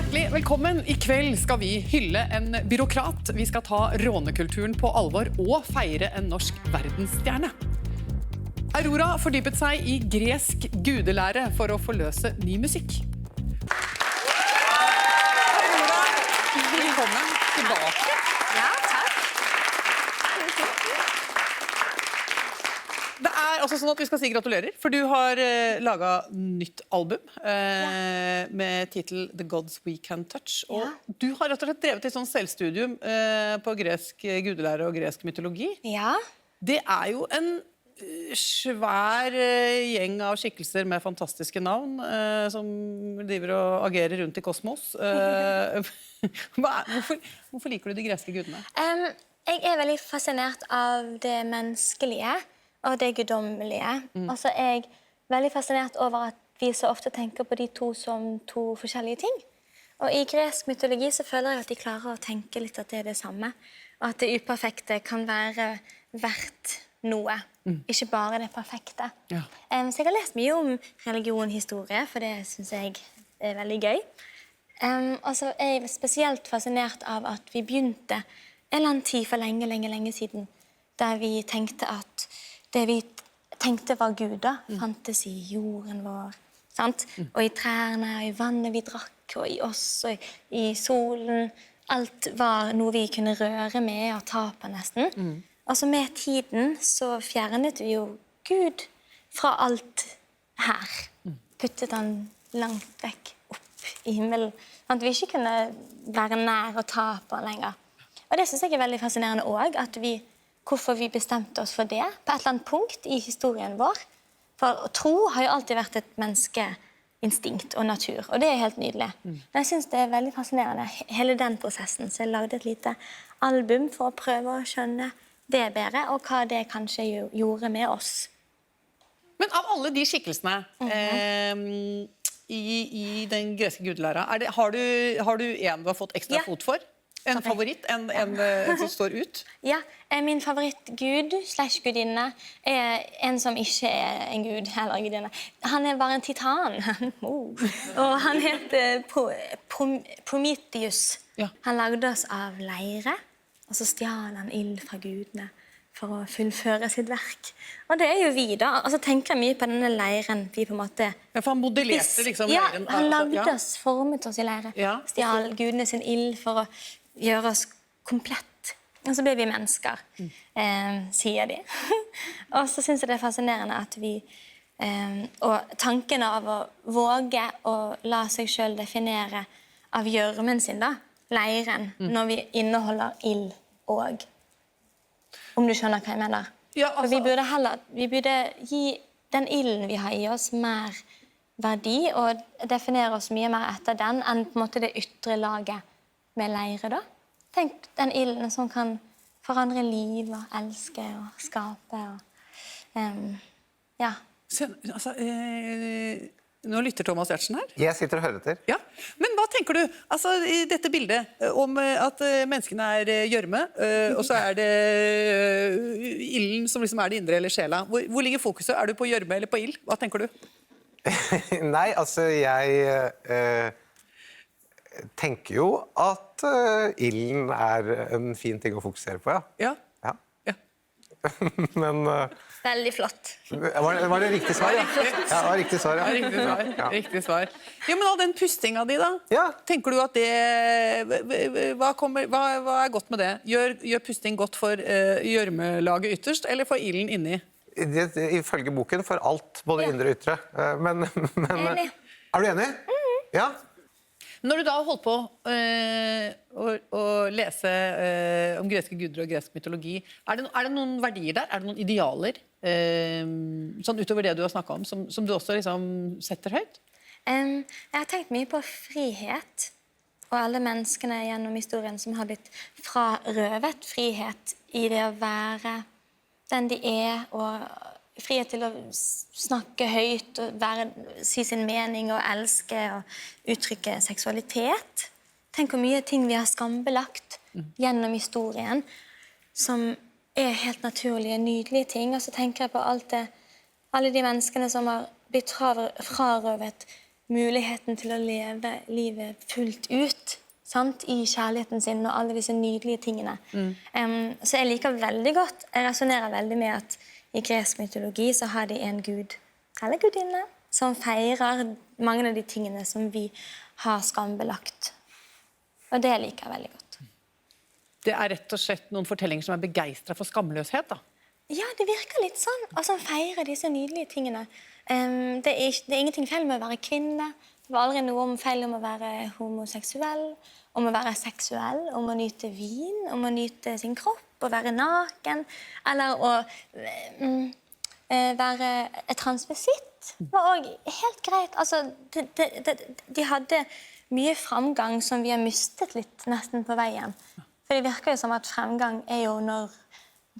Hjertelig velkommen. I kveld skal vi hylle en byråkrat. Vi skal ta rånekulturen på alvor og feire en norsk verdensstjerne. Aurora fordypet seg i gresk gudelære for å forløse ny musikk. Aurora, velkommen tilbake. Ja, takk. Det er altså sånn at vi skal si gratulerer, for du har laget nytt album med titel The Gods We Can Touch. Og du har rett og slett drevet et sånn selvstudium på gresk gudelære og gresk mytologi. Ja. Det er jo en svær gjeng av skikkelser med fantastiske navn som driver og agerer rundt i kosmos. Hvorfor liker du de greske gudene? Jeg er veldig fascinert av det menneskelige og det guddommelige. Og så er jeg veldig fascinert over at vi så ofte tenker på de to som to forskjellige ting. Og i gresk mytologi så føler jeg at de klarer å tenke litt at det er det samme. Og at det uperfekte kan være verdt noe. Ikke bare det perfekte. Ja. Så jeg har lest mye om religion og historie, for det synes jeg er veldig gøy. Og så er jeg spesielt fascinert av at vi begynte en eller annen tid for lenge siden, der vi tenkte at det vi tenkte var guder, fantes i jorden vår, sant? Og i trærne, og i vannet vi drakk, og i oss, og i solen. Alt var noe vi kunne røre med og ta på nesten. Og så med tiden så fjernet vi jo Gud fra alt her. Puttet han langt vekk opp i himmelen. At vi ikke kunne være nær og ta på lenger. Og det synes jeg er veldig fascinerende også, hvorfor vi bestemte oss for det på et eller annet punkt i historien vår. For tro har jo alltid vært et menneskeinstinkt og natur, og det er helt nydelig. Men jeg synes det er veldig fascinerende, hele den prosessen. Så jeg lagde et lite album for å prøve å skjønne det bedre, og hva det kanskje gjorde med oss. Men av alle de skikkelsene i den greske gudelæra, har du en du har fått ekstra fot for? En favoritt? En som står ut? Ja, min favorittgud slash gudinne er en som ikke er en gud eller gudinne. Han er bare en titan. Og han heter Prometheus. Han lagde oss av leire, og så stjal han ild fra gudene for å fullføre sitt verk. Og det er jo vi da. Og så tenker jeg mye på denne leiren vi på en måte... Ja, for han modellerte liksom leiren. Ja, han lagde oss, formet oss i leire. Stjal gudene sin ild for å gjøre oss komplett. Og så blir vi mennesker, sier de. Og så synes jeg det er fascinerende at vi... og tanken av å våge å la seg selv definere av gjørmen sin da, leiren, når vi inneholder ild og... Om du skjønner hva jeg mener. Ja, altså... vi burde gi den ilden vi har i oss mer verdi, og definere oss mye mer etter den, enn på en måte det ytre laget med leire da. Tenk den ilden som kan forandre liv og elske og skape. Ja. Altså, nå lytter Thomas Giertsen her. Jeg sitter og hører etter. Ja. Men hva tenker du altså, i dette bildet om at menneskene er gjørme, og så er det ilden som liksom er det indre eller sjela? Hvor ligger fokuset? Er du på gjørme eller på ild? Hva tenker du? Nei, altså jeg tenker jo at ilden er en fin ting å fokusere på, ja. Ja. Men... Veldig flott. Var det riktig svar, ja? Ja, det var riktig svar, ja. Riktig svar. Jo, men all den pustinga di da, tenker du at det... Hva er godt med det? Gjør pusting godt for gjørmelaget ytterst, eller for ilden inni? Ifølge boken for alt, både indre og ytre. Men enig. Er du enig? Ja. Når du da har holdt på å lese om greske guder og gresk mytologi, er det noen verdier der? Er det noen idealer, sånn utover det du har snakket om, som du også liksom setter høyt? Jeg har tenkt mye på frihet, og alle menneskene gjennom historien som har blitt frarøvet frihet i det å være den de er, og frihet til å snakke høyt, og si sin mening, og elske, og uttrykke seksualitet. Tenk hvor mye ting vi har skambelagt gjennom historien, som er helt naturlige, nydelige ting. Og så tenker jeg på alle de menneskene som har blitt frarøvet muligheten til å leve livet fullt ut, sant? I kjærligheten sin og alle disse nydelige tingene. Så jeg liker veldig godt, jeg resonerer veldig med at i gresk mytologi så har de en gud, eller gudinne, som feirer mange av de tingene som vi har skambelagt. Og det liker jeg veldig godt. Det er rett og slett noen fortellinger som er begeistret for skamløshet, da. Ja, det virker litt sånn. Og som feirer disse nydelige tingene. Det er ingenting feil med å være kvinne. Det var aldri noe feil om å være homoseksuell, om å være seksuell, om å nyte vin, om å nyte sin kropp, å være naken, eller å være transvestitt. Det var også helt greit. Altså, de hadde mye framgang som vi har mistet litt nesten på veien. For det virker jo som at fremgang er jo når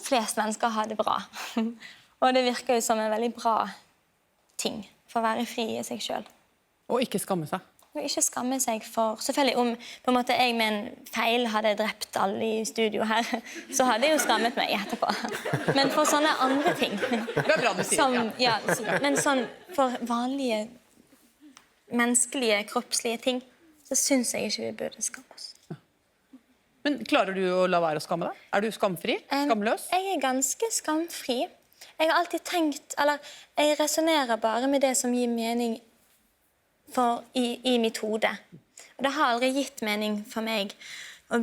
flest mennesker har det bra. Og det virker jo som en veldig bra ting for å være fri i seg selv. Og ikke skamme seg. Og ikke skamme seg for... Selvfølgelig om på en måte jeg med en feil hadde drept alle i studio her, så hadde jeg jo skammet meg etterpå. Men for sånne andre ting... Det er bra du sier, ja. Men sånn for vanlige menneskelige, kroppslige ting, så synes jeg ikke vi burde skamme oss. Men klarer du å la være å skamme deg? Er du skamfri? Skamløs? Jeg er ganske skamfri. Jeg har alltid tenkt, eller jeg resonerer bare med det som gir mening i mitt hode. Og det har aldri gitt mening for meg å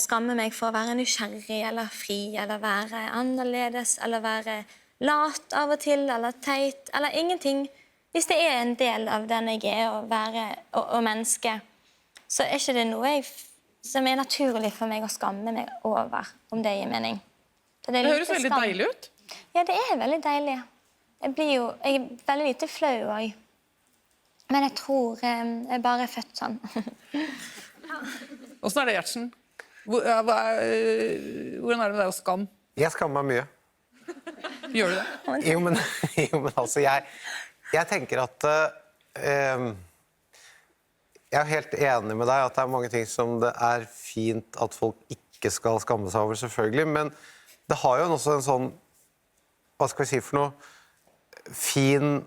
skamme meg for å være nysgjerrig, eller fri, eller være annerledes, eller være lat av og til, eller teit, eller ingenting. Hvis det er en del av den jeg er, å være og menneske, så er ikke det noe som er naturlig for meg å skamme meg over, om det gir mening. Det høres veldig deilig ut. Ja, det er veldig deilig. Jeg er veldig lite flau også. Men jeg tror jeg bare er født sånn. Hvordan er det, Gjertsen? Hvordan er det med deg å skamme? Jeg skammer meg mye. Gjør du det? Jo, men altså, jeg tenker at jeg er helt enig med deg at det er mange ting som det er fint at folk ikke skal skamme seg over, selvfølgelig, men det har jo også en sånn, hva skal vi si for noe, fin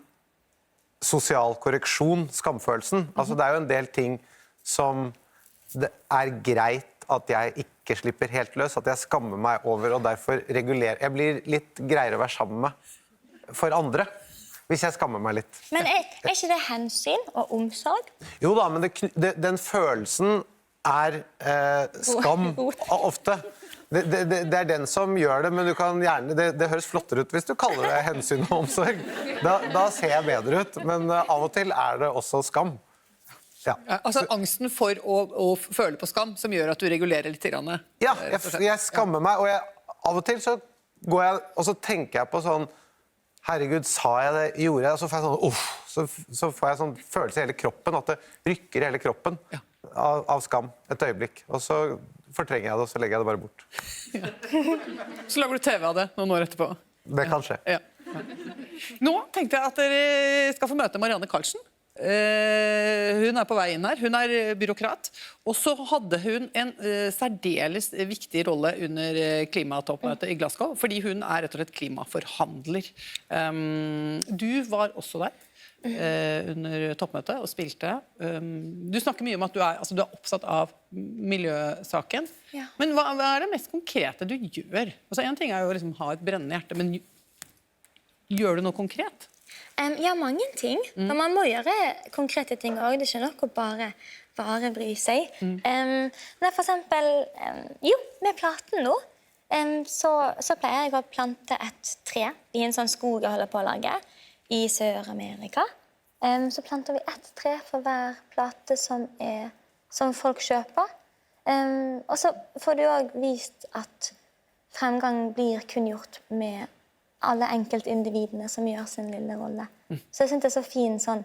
sosial korreksjon, skamfølelsen. Altså, det er jo en del ting som det er greit at jeg ikke slipper helt løs, at jeg skammer meg over og derfor regulerer. Jeg blir litt greiere å være sammen med for andre. Hvis jeg skammer meg litt. Men er ikke det hensyn og omsorg? Jo da, men den følelsen er skam ofte. Det er den som gjør det, men du kan gjerne, det høres flottere ut hvis du kaller det hensyn og omsorg. Da ser jeg bedre ut, men av og til er det også skam. Ja. Altså angsten for å føle på skam som gjør at du regulerer litt grann. Ja, jeg skammer meg, og av og til så går jeg, og så tenker jeg på sånn, herregud, sa jeg det, gjorde jeg det, så får jeg sånn, så får jeg sånn følelse i hele kroppen, at det rykker i hele kroppen av skam et øyeblikk. Og så fortrenger jeg det, og så legger jeg det bare bort. Ja. Så lager du TV av det noen år etterpå. Det kan skje. Ja. Nå tenkte jeg at dere skal få møte Marianne Karlsen. Hun er på vei inn her, hun er byråkrat, og så hadde hun en særdeles viktig rolle under klimatoppmøtet i Glasgow, fordi hun er rett og slett klimaforhandler. Du var også der under toppmøtet og spilte. Du snakker mye om at du er oppsatt av miljøsaken, men hva er det mest konkrete du gjør? Altså, en ting er jo å liksom ha et brennende hjerte, men gjør du noe konkret? Ja, mange ting. Men man må gjøre konkrete ting også. Det er ikke nok å bare bry seg. Men for eksempel, med platen nå, så pleier jeg å plante et tre i en sånn skog jeg holder på å lage i Sør-Amerika. Så planter vi ett tre for hver plate som folk kjøper. Og så får du også vist at fremgang blir kun gjort med alle enkeltindividene som gjør sin lille rolle. Så jeg synes det er så fin sånn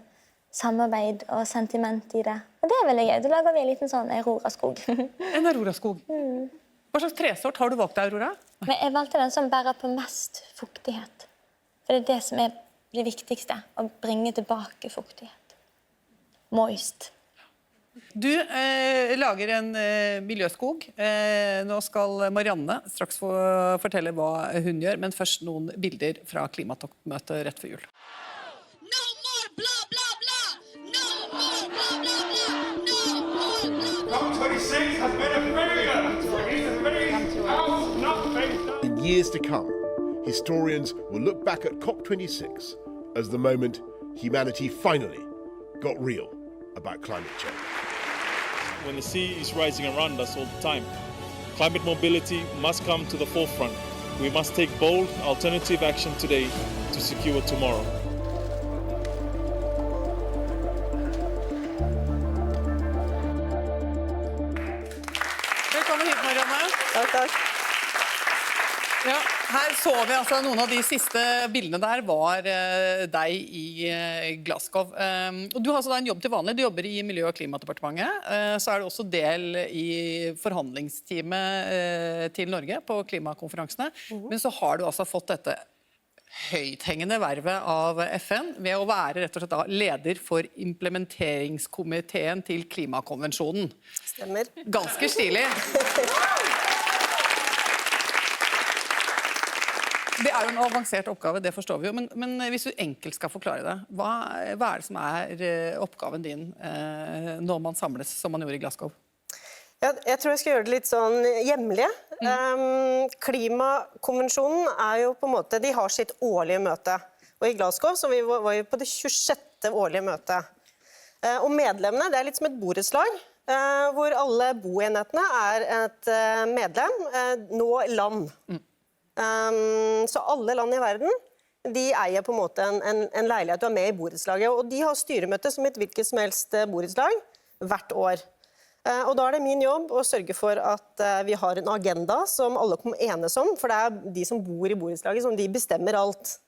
samarbeid og sentiment i det. Og det er veldig gøy. Da lager vi en liten sånn Aurora-skog. En Aurora-skog. Hva slags tresort har du valgt deg, Aurora? Men jeg valgte den som bærer på mest fuktighet. For det er det som er det viktigste, å bringe tilbake fuktighet. Moist. Du lager en miljøskog. Nå skal Marianne straks få fortelle hva hun gjør, men først noen bilder fra klimatoppmøtet rett før jul. No more blah, blah, blah! No has been a failure. It's a failure. Not failure. In years to come, historians will look back at COP26 as the moment humanity finally got real about climate change. When the sea is rising around us all the time, climate mobility must come to the forefront. We must take bold, alternative action today to secure tomorrow. Velkommen hit, Marianne. Takk. Ja, her så vi altså noen av de siste bildene der var deg i Glasgow. Og du har altså da en jobb til vanlig, du jobber i Miljø- og klimadepartementet. Så er du også del i forhandlingsteamet til Norge på klimakonferansene. Men så har du altså fått dette høythengende vervet av FN ved å være rett og slett da leder for implementeringskomiteen til klimakonvensjonen. Stemmer. Ganske stilig. Det er jo en avansert oppgave, det forstår vi jo, men hvis du enkelt skal forklare det, hva er det som er oppgaven din når man samles, som man gjorde i Glasgow? Ja, jeg tror jeg skal gjøre det litt sånn hjemlige. Klimakonvensjonen er jo på en måte, de har sitt årlige møte. Og i Glasgow så var vi på det 26. årlige møtet. Og medlemmene, det er litt som et borettslag, hvor alle boenhetene er et medlem, nå land. Så alle land i verden, de eier på en måte en leilighet, du er med i borettslaget, og de har styremøte som et hvilket som helst borettslag hvert år. Og da er det min jobb å sørge for at vi har en agenda som alle kommer enes om, for det er de som bor i borettslaget som de bestemmer alt.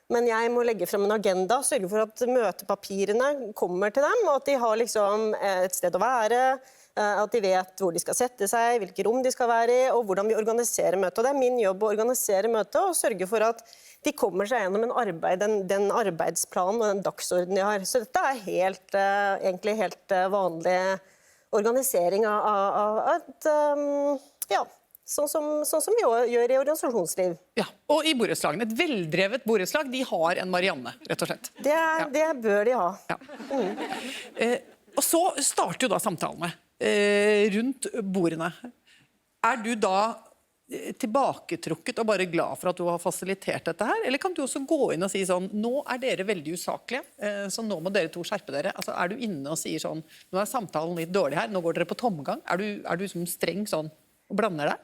Men jeg må legge frem en agenda, sørge for at møtepapirene kommer til dem, og at de har liksom et sted å være, at de vet hvor de skal sette seg, hvilke rom de skal være i, og hvordan vi organiserer møtet. Og det er min jobb å organisere møtet og sørge for at de kommer seg gjennom den arbeidsplanen og den dagsorden de har. Så dette er egentlig helt vanlig organisering av et, sånn som vi gjør i organisasjonsliv. Ja, og i borettslagene, et veldrevet borettslag, de har en Marianne, rett og slett. Det bør de ha. Ja. Og så starter jo da samtalene rundt bordene. Er du da tilbaketrukket og bare glad for at du har fasilitert dette her? Eller kan du også gå inn og si sånn, nå er dere veldig usaklige, så nå må dere to skjerpe dere. Altså, er du inne og sier sånn, nå er samtalen litt dårlig her, nå går dere på tomgang? Er du som streng sånn og blander deg?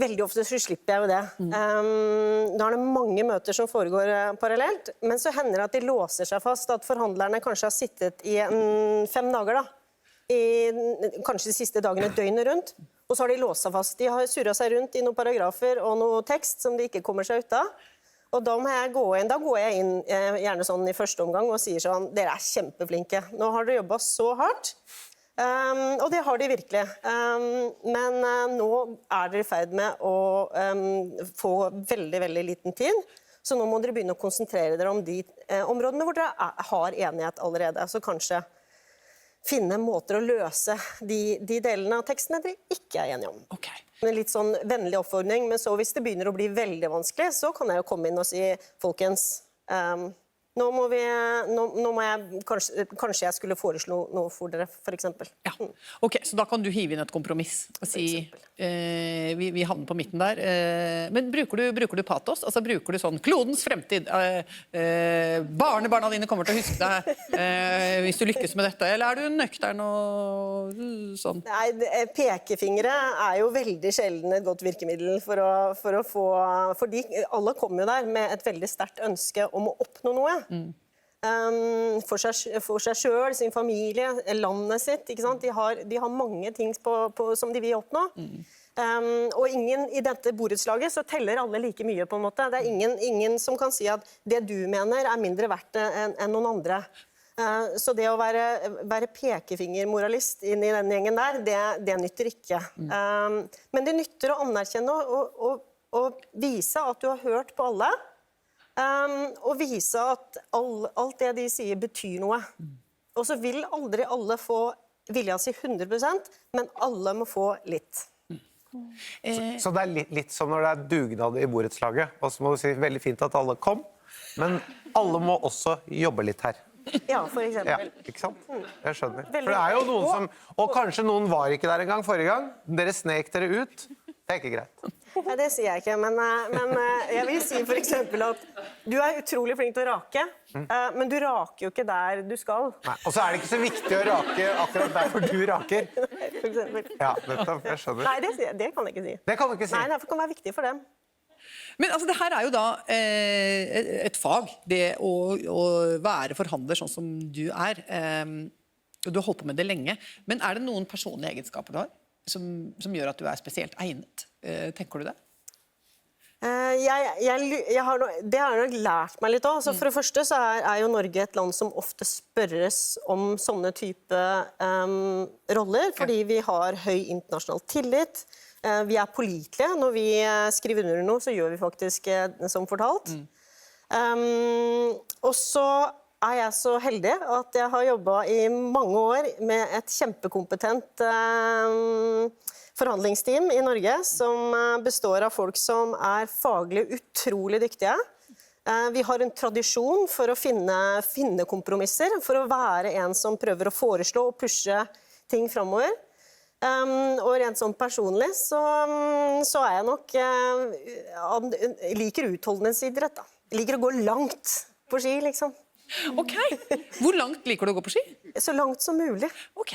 Veldig ofte så slipper jeg jo det. Da er det mange møter som foregår parallelt, men så hender det at de låser seg fast, at forhandlerne kanskje har sittet i 5 dager da, kanskje de siste dagene døgnet rundt, og så har de låst seg fast. De har surret seg rundt i noen paragrafer og noe tekst som de ikke kommer seg ut av. Og da må jeg gå inn, gjerne sånn i første omgang, og sier sånn, dere er kjempeflinke. Nå har dere jobbet så hardt. Og det har de virkelig. Men nå er dere i ferd med å få veldig, veldig liten tid. Så nå må dere begynne å konsentrere dere om de områdene hvor dere har enighet allerede. Så kanskje finne måter å løse de delene av tekstene dere ikke er enige om. Ok. En litt sånn vennlig oppfordring, men så hvis det begynner å bli veldig vanskelig, så kan jeg jo komme inn og si, folkens, nå må jeg, kanskje jeg skulle foreslå noe for dere, for eksempel. Ja, ok, så da kan du hive inn et kompromiss og si, vi havner på midten der. Men bruker du patos? Altså bruker du sånn, klodens fremtid, barnebarna dine kommer til å huske deg hvis du lykkes med dette, eller er du nøktern og sånn? Nei, pekefingre er jo veldig sjelden et godt virkemiddel for å få, fordi alle kommer jo der med et veldig sterkt ønske om å oppnå noe. For seg selv, sin familie, landet sitt, ikke sant? De har mange ting som de vil oppnå. Og ingen i dette borettslaget så teller alle like mye på en måte. Det er ingen som kan si at det du mener er mindre verdt enn noen andre. Så det å være pekefingermoralist inn i den gjengen der, det nytter ikke. Men det nytter å anerkjenne og vise at du har hørt på alle, og vise at alt det de sier betyr noe. Og så vil aldri alle få vilja si 100%, men alle må få litt. Så det er litt som når det er dugnad i borettslaget, og så må du si veldig fint at alle kom, men alle må også jobbe litt her. Ja, for Ja, eksempel. ikke sant? Jeg skjønner. Veldig. For det er jo noen som... Og kanskje noen var ikke der en gang forrige gang. Dere snek dere ut. Det er ikke greit. Nei, det sier jeg ikke, men jeg vil si for eksempel at du er utrolig flink til å rake, men du raker jo ikke der du skal. Nei. Og så er det ikke så viktig å rake akkurat der hvor du raker. For eksempel. Ja, nettopp. Jeg skjønner. Nei, det kan jeg ikke si. Det kan du ikke si. Nei, det kan være viktig for dem. Men altså, det her er jo da et fag, det å være forhandler sånn som du er. Og du har holdt på med det lenge. Men er det noen personlige egenskaper du har som gjør at du er spesielt egnet? Tenker du det? Det har jeg nok lært meg litt også. For det første så er jo Norge et land som ofte spørres om sånne type roller, fordi vi har høy internasjonal tillit. Vi er pålitelige. Når vi skriver under noe, så gjør vi faktisk som fortalt. Og så er jeg så heldig at jeg har jobbet i mange år med et kjempekompetent forhandlingsteam i Norge, som består av folk som er faglig utrolig dyktige. Vi har en tradisjon for å finne kompromisser, for å være en som prøver å foreslå og pushe ting fremover. Og rent sånn personlig så er jeg nok jeg liker utholdenhetsidrett da. Jeg liker å gå langt på ski, liksom. Ok, hvor langt liker du å gå på ski? Så langt som mulig. Ok.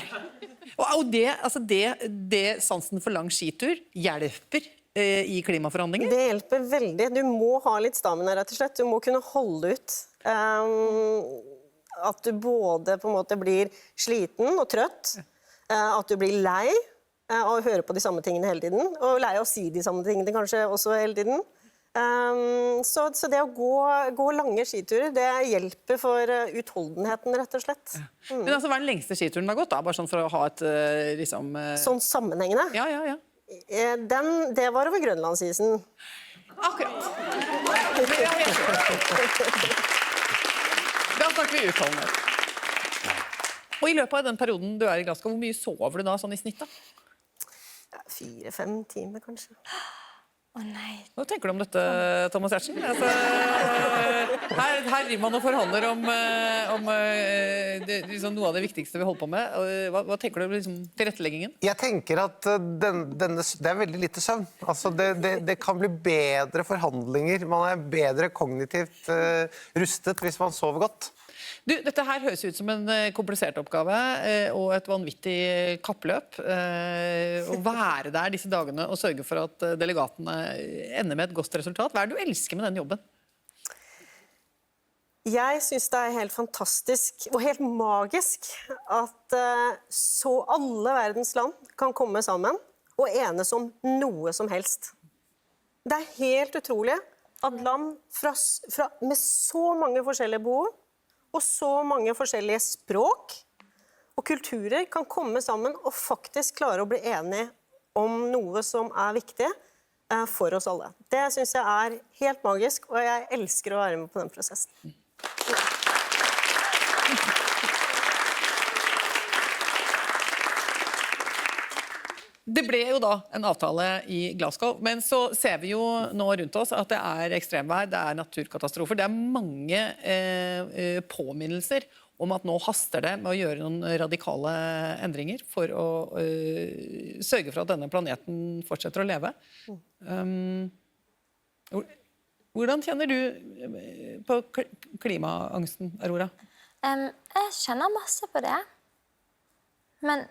Og det sansen for lang skitur hjelper i klimaforhandlinger? Det hjelper veldig. Du må ha litt stamina, rett og slett. Du må kunne holde ut. At du både på en måte blir sliten og trøtt, at du blir lei av å høre på de samme tingene hele tiden, og lei av å si de samme tingene kanskje også hele tiden. Så det å gå lange skiturer, det hjelper for utholdenheten, rett og slett. Men altså, hva er den lengste skituren du har gått da? Bare sånn for å ha et liksom... Sånn sammenhengende? Ja. Det var over Grønlandsisen. Akkurat. Da snakker vi utholdenhet. Og i løpet av den perioden du er i Glasgow, hvor mye sover du da sånn i snitt da? 4-5 timer, kanskje. Å nei. Hva tenker du om dette, Thomas Giertsen? Altså, her driver man og forhandler om liksom noe av det viktigste vi holder på med. Hva tenker du om liksom, tilretteleggingen? Jeg tenker at det er veldig lite søvn. Altså det kan bli bedre forhandlinger. Man er bedre kognitivt rustet hvis man sover godt. Dette her høres ut som en komplisert oppgave og et vanvittig kappløp. Å være der disse dagene og sørge for at delegatene ender med et godt resultat. Hva er det du elsker med den jobben? Jeg synes det er helt fantastisk og helt magisk at så alle verdens land kan komme sammen og enes om noe som helst. Det er helt utrolig at land med så mange forskjellige behov og så mange forskjellige språk og kulturer kan komme sammen og faktisk klare å bli enige om noe som er viktig for oss alle. Det synes jeg er helt magisk, og jeg elsker å være med på den prosessen. Det ble jo da en avtale i Glasgow, men så ser vi jo nå rundt oss at det er ekstremvær, det er naturkatastrofer. Det er mange påminnelser om at nå haster det med å gjøre noen radikale endringer for å sørge for at denne planeten fortsetter å leve. Hvordan kjenner du på klimaangsten, Aurora? Jeg kjenner masse på det. Men,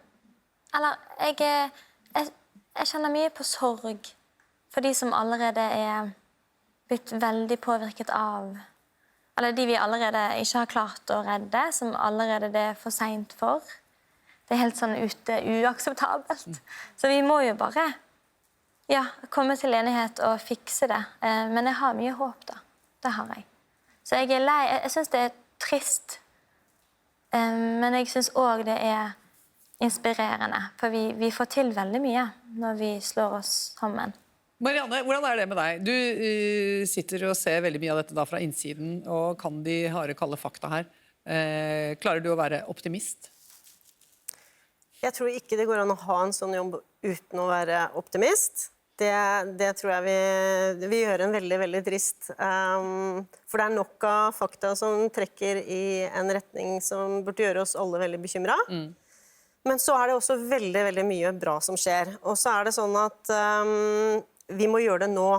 jeg kjenner mye på sorg for de som allerede er blitt veldig påvirket av, eller de vi allerede ikke har klart å redde, som allerede det er for sent for. Det er helt sånn uakseptabelt. Så vi må jo bare komme til enighet og fikse det. Men jeg har mye håp da. Det har jeg. Så jeg er lei. Jeg synes det er trist. Men jeg synes også det er inspirerende, for vi får til veldig mye når vi slår oss sammen. Marianne, hvordan er det med deg? Du sitter og ser veldig mye av dette da fra innsiden, og kan de harde, kalde fakta her. Klarer du å være optimist? Jeg tror ikke det går an å ha en sånn jobb uten å være optimist. Det tror jeg vi gjør en veldig, veldig trist. For det nok av fakta som trekker i en retning som burde gjøre oss alle veldig bekymret. Men så det også veldig, veldig mye bra som skjer. Og så det sånn at vi må gjøre det nå.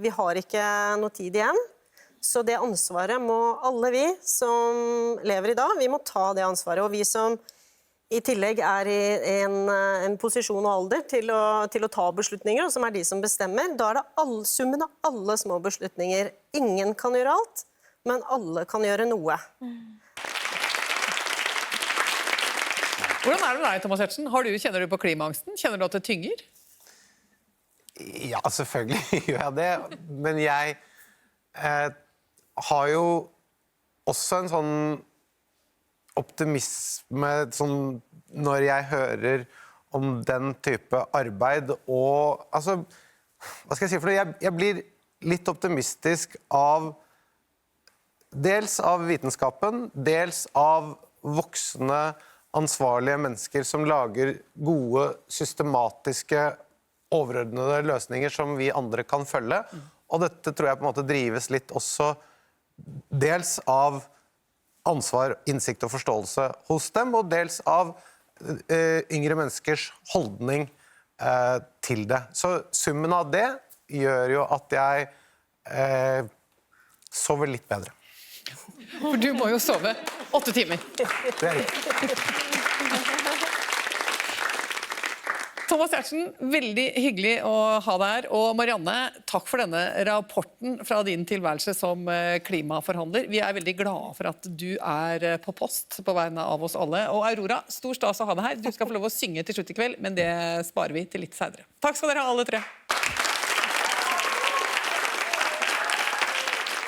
Vi har ikke noe tid igjen. Så det ansvaret må alle vi som lever i dag, vi må ta det ansvaret. Og vi som i tillegg i en posisjon og alder til å ta beslutninger, og som de som bestemmer, da det summen av alle små beslutninger. Ingen kan gjøre alt, men alle kan gjøre noe. Hvordan det med deg, Thomas Giertsen? Kjenner du på klimaangsten? Kjenner du at det tynger? Ja, selvfølgelig gjør jeg det. Men jeg har jo også en sånn optimisme sånn, når jeg hører om den type arbeid. Og altså, hva skal jeg si for det? Jeg blir litt optimistisk dels av vitenskapen, dels av voksne, ansvarlige mennesker som lager gode, systematiske, overordnede løsninger som vi andre kan følge. Og dette tror jeg på en måte drives litt også dels av ansvar, innsikt og forståelse hos dem, og dels av yngre menneskers holdning til det. Så summen av det gjør jo at jeg sover litt bedre. For du må jo sove 8 timer. Det riktig. Thomas Giertsen, veldig hyggelig å ha deg her. Og Marianne, takk for denne rapporten fra din tilværelse som klimaforhandler. Vi veldig glade for at du på post på vegne av oss alle. Og Aurora, stor stas å ha deg her. Du skal få lov å synge til slutt i kveld, men det sparer vi til litt senere. Takk skal dere ha, alle tre.